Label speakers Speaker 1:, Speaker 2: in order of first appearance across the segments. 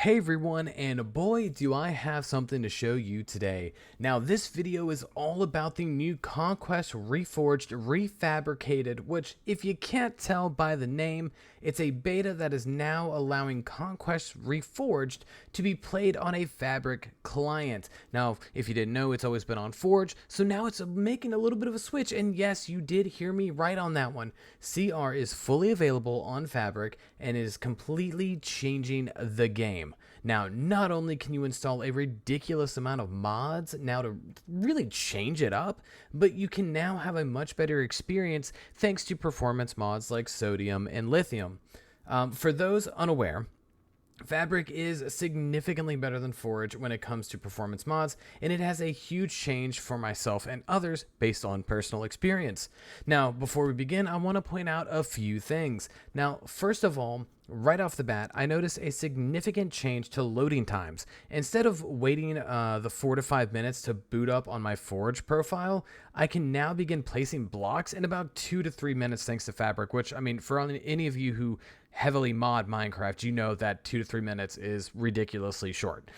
Speaker 1: Hey everyone, and boy do I have something to show you today. Now this video is all about the new Conquest Reforged Refabricated, which if you can't tell by the name, it's a beta that is now allowing Conquest Reforged to be played on a Fabric client. Now if you didn't know, it's always been on Forge, so now it's making a little bit of a switch, and yes, you did hear me right on that one. CR is fully available on Fabric and is completely changing the game. Now, not only can you install a ridiculous amount of mods now to really change it up, but you can now have a much better experience thanks to performance mods like sodium and lithium. For those unaware, Fabric is significantly better than Forge when it comes to performance mods, and it has a huge change for myself and others based on personal experience. Now, before we begin, I want to point out a few things. Now, first of all, right off the bat, I noticed a significant change to loading times. Instead of waiting the 4 to 5 minutes to boot up on my Forge profile, I can now begin placing blocks in about 2 to 3 minutes thanks to Fabric, which, I mean, for any of you who heavily mod Minecraft, you know that 2 to 3 minutes is ridiculously short.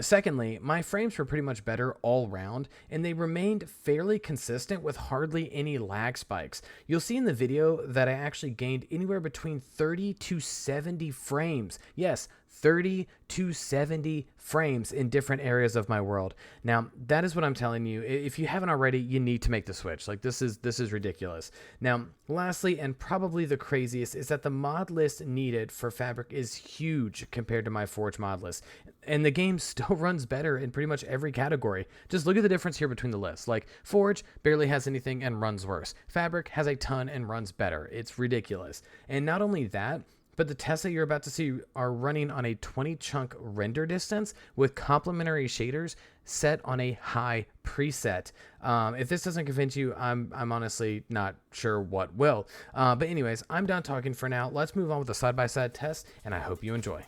Speaker 1: Secondly, my frames were pretty much better all round, and they remained fairly consistent with hardly any lag spikes. You'll see in the video that I actually gained anywhere between 30 to 70 frames. Yes, 30 to 70 frames in different areas of my world. Now, that is what I'm telling you. If you haven't already, you need to make the switch. Like, this is ridiculous. Now, lastly, and probably the craziest, is that the mod list needed for Fabric is huge compared to my Forge mod list. And the game still runs better in pretty much every category. Just look at the difference here between the lists. Like, Forge barely has anything and runs worse. Fabric has a ton and runs better. It's ridiculous. And not only that, but the tests that you're about to see are running on a 20 chunk render distance with complementary shaders set on a high preset. If this doesn't convince you, I'm honestly not sure what will. But anyways, I'm done talking for now. Let's move on with the side-by-side test, and I hope you enjoy.